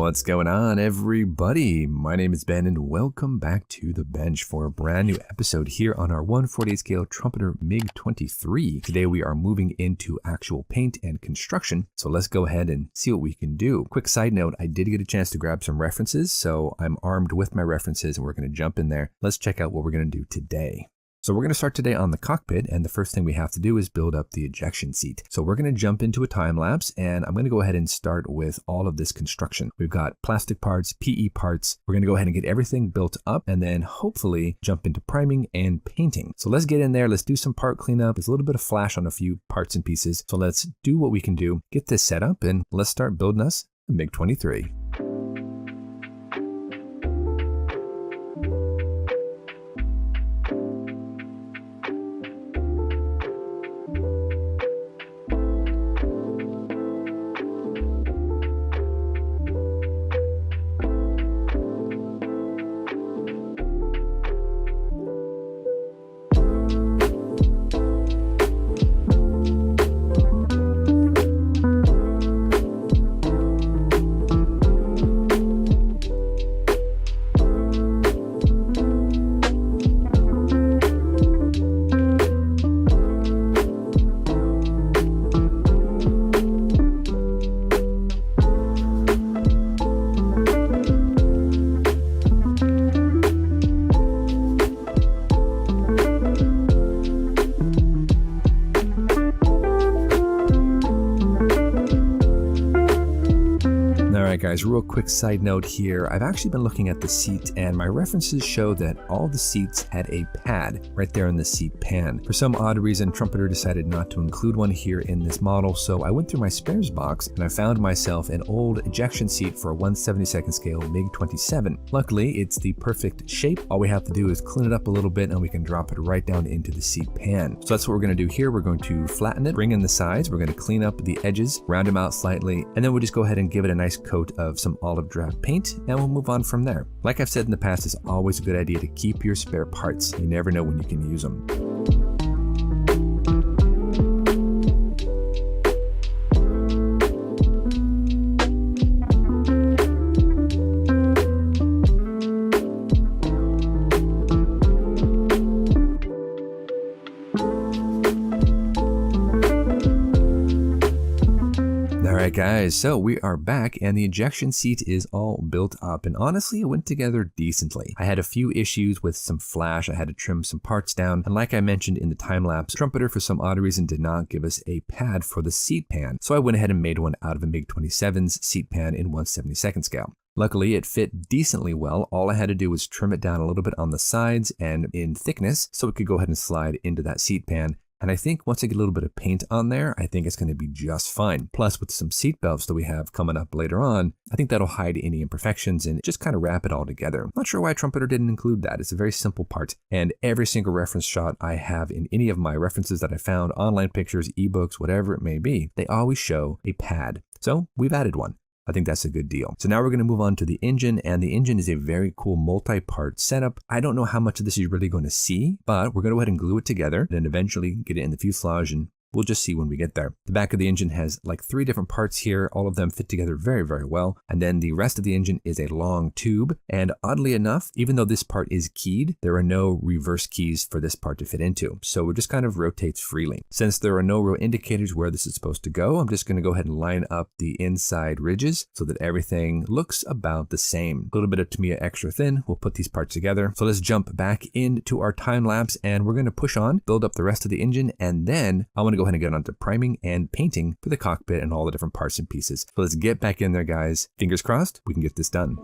What's going on, everybody? My name is Ben, and welcome back to the bench for a brand new episode here on our 1/48 scale Trumpeter MiG-23. Today we are moving into actual paint and construction, so let's go ahead and see what we can do. Quick side note, I did get a chance to grab some references, so I'm armed with my references and we're going to jump in there. Let's check out what we're going to do today. So we're going to start today on the cockpit, and the first thing we have to do is build up the ejection seat. So we're going to jump into a time lapse, and I'm going to go ahead and start with all of this construction. We've got plastic parts, PE parts. We're going to go ahead and get everything built up and then hopefully jump into priming and painting. So let's get in there. Let's do some part cleanup. There's a little bit of flash on a few parts and pieces. So let's do what we can do, get this set up, and let's start building us a MiG-23. Guys, real quick side note here. I've actually been looking at the seat, and my references show that all the seats had a pad right there in the seat pan. For some odd reason, Trumpeter decided not to include one here in this model, so I went through my spares box and I found myself an old ejection seat for a 1/72nd scale MiG-27. Luckily, it's the perfect shape. All we have to do is clean it up a little bit and we can drop it right down into the seat pan. So that's what we're going to do here. We're going to flatten it, bring in the sides, we're going to clean up the edges, round them out slightly, and then we'll just go ahead and give it a nice coat of some olive drab paint, and we'll move on from there. Like I've said in the past, it's always a good idea to keep your spare parts. You never know when you can use them. Alright guys, so we are back and the ejection seat is all built up, and honestly it went together decently. I had a few issues with some flash. I had to trim some parts down, and like I mentioned in the time lapse, Trumpeter for some odd reason did not give us a pad for the seat pan, so I went ahead and made one out of a MiG-27's seat pan in 1/72nd scale. Luckily, it fit decently well. All I had to do was trim it down a little bit on the sides and in thickness so it could go ahead and slide into that seat pan. And I think once I get a little bit of paint on there, I think it's going to be just fine. Plus, with some seat belts that we have coming up later on, I think that'll hide any imperfections and just kind of wrap it all together. Not sure why Trumpeter didn't include that. It's a very simple part. And every single reference shot I have in any of my references that I found, online pictures, ebooks, whatever it may be, they always show a pad. So we've added one. I think that's a good deal. So now we're going to move on to the engine, and the engine is a very cool multi-part setup. I don't know how much of this you're really going to see, but we're going to go ahead and glue it together and eventually get it in the fuselage, and we'll just see when we get there. The back of the engine has like 3 different parts here. All of them fit together very, very well. And then the rest of the engine is a long tube. And oddly enough, even though this part is keyed, there are no reverse keys for this part to fit into. So it just kind of rotates freely. Since there are no real indicators where this is supposed to go, I'm just going to go ahead and line up the inside ridges so that everything looks about the same. A little bit of Tamiya extra thin. We'll put these parts together. So let's jump back into our time lapse, and we're going to push on, build up the rest of the engine, and then I want to go ahead and get onto priming and painting for the cockpit and all the different parts and pieces. So let's get back in there, guys. Fingers crossed, we can get this done.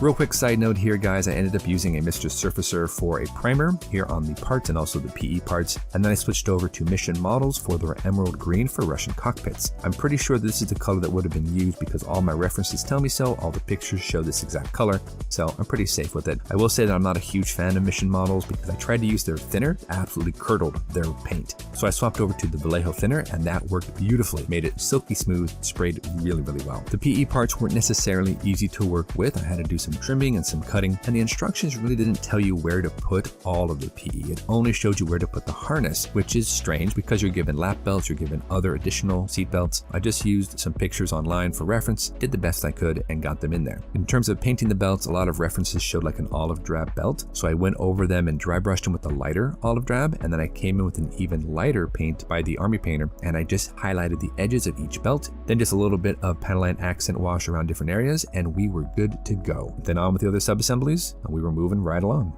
Real quick side note here, guys, I ended up using a Mr. Surfacer for a primer here on the parts and also the PE parts, and then I switched over to Mission Models for their emerald green for Russian cockpits. I'm pretty sure this is the color that would have been used because all my references tell me so, all the pictures show this exact color, so I'm pretty safe with it. I will say that I'm not a huge fan of Mission Models because I tried to use their thinner, it absolutely curdled their paint. So I swapped over to the Vallejo thinner and that worked beautifully, made it silky smooth, sprayed really, really well. The PE parts weren't necessarily easy to work with. I had to do some trimming and some cutting, and the instructions really didn't tell you where to put all of the PE. It only showed you where to put the harness, which is strange because you're given lap belts, you're given other additional seat belts. I just used some pictures online for reference, did the best I could, and got them in there. In terms of painting the belts, a lot of references showed like an olive drab belt, so I went over them and dry brushed them with a lighter olive drab, and then I came in with an even lighter paint by the Army painter, and I just highlighted the edges of each belt, then just a little bit of Panaline accent wash around different areas, and we were good to go. Then on with the other sub-assemblies, and we were moving right along.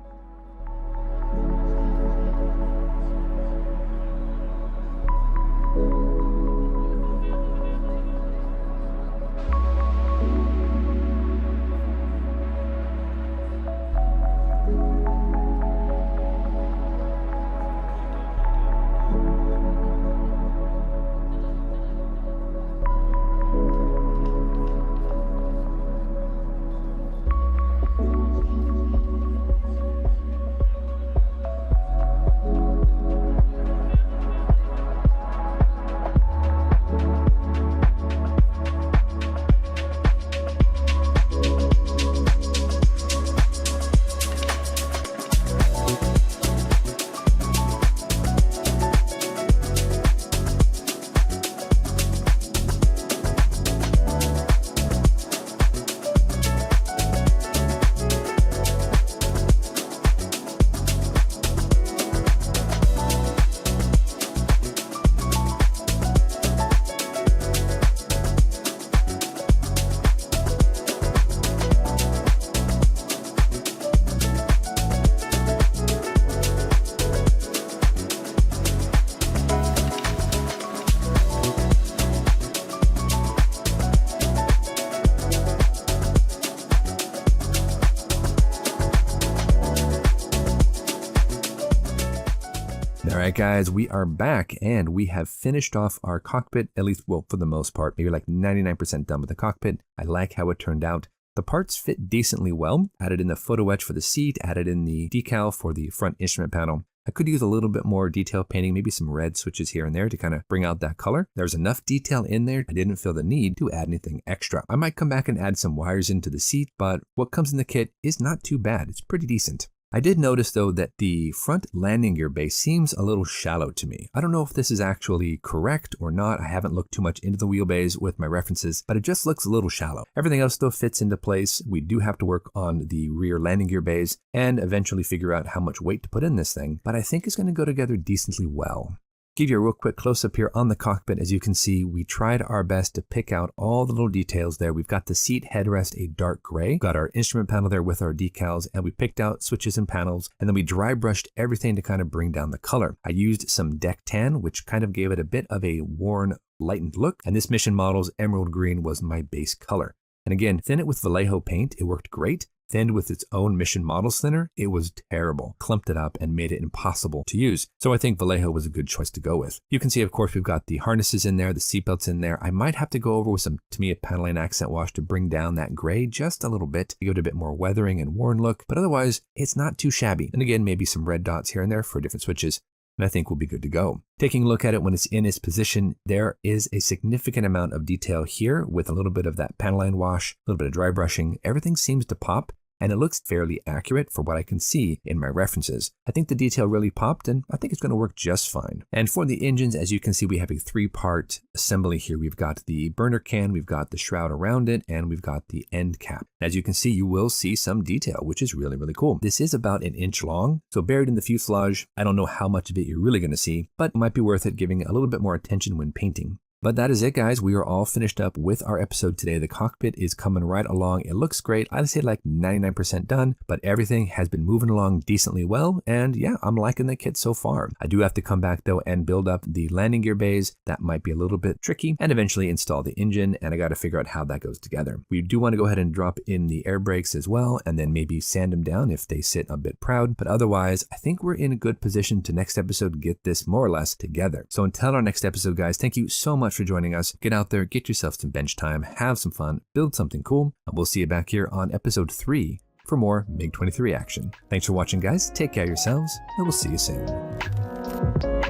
Alright guys, we are back and we have finished off our cockpit, at least, well, for the most part, maybe like 99% done with the cockpit. I like how it turned out. The parts fit decently well. Added in the photo etch for the seat, added in the decal for the front instrument panel. I could use a little bit more detail painting, maybe some red switches here and there to kind of bring out that color. There's enough detail in there, I didn't feel the need to add anything extra. I might come back and add some wires into the seat, but what comes in the kit is not too bad. It's pretty decent. I did notice though that the front landing gear base seems a little shallow to me. I don't know if this is actually correct or not. I haven't looked too much into the wheelbase with my references, but it just looks a little shallow. Everything else though fits into place. We do have to work on the rear landing gear base and eventually figure out how much weight to put in this thing, but I think it's going to go together decently well. Give you a real quick close-up here on the cockpit. As you can see, we tried our best to pick out all the little details there. We've got the seat headrest a dark gray, got our instrument panel there with our decals, and we picked out switches and panels, and then we dry brushed everything to kind of bring down the color. I used some deck tan, which kind of gave it a bit of a worn, lightened look, and this Mission Models emerald green was my base color. And again, thin it with Vallejo paint, it worked great. Thinned with its own Mission Models thinner, it was terrible. Clumped it up and made it impossible to use. So I think Vallejo was a good choice to go with. You can see, of course, we've got the harnesses in there, the seatbelts in there. I might have to go over with some Tamiya Panaline accent wash to bring down that gray just a little bit, to give it a bit more weathering and worn look, but otherwise, it's not too shabby. And again, maybe some red dots here and there for different switches, and I think we'll be good to go. Taking a look at it when it's in its position, there is a significant amount of detail here with a little bit of that Panaline wash, a little bit of dry brushing. Everything seems to pop, and it looks fairly accurate for what I can see in my references. I think the detail really popped, and I think it's going to work just fine. And for the engines, as you can see, we have a three-part assembly here. We've got the burner can, we've got the shroud around it, and we've got the end cap. As you can see, you will see some detail, which is really, really cool. This is about 1 inch long, so buried in the fuselage, I don't know how much of it you're really going to see, but it might be worth it giving a little bit more attention when painting. But that is it, guys. We are all finished up with our episode today. The cockpit is coming right along. It looks great. I'd say like 99% done, but everything has been moving along decently well. And yeah, I'm liking the kit so far. I do have to come back though and build up the landing gear bays. That might be a little bit tricky, and eventually install the engine, and I got to figure out how that goes together. We do want to go ahead and drop in the air brakes as well, and then maybe sand them down if they sit a bit proud. But otherwise, I think we're in a good position to next episode get this more or less together. So until our next episode, guys, thank you so much for joining us. Get out there, get yourself some bench time, have some fun, build something cool, and we'll see you back here on episode 3 for more MiG-23 action. Thanks for watching, guys. Take care of yourselves, and we'll see you soon.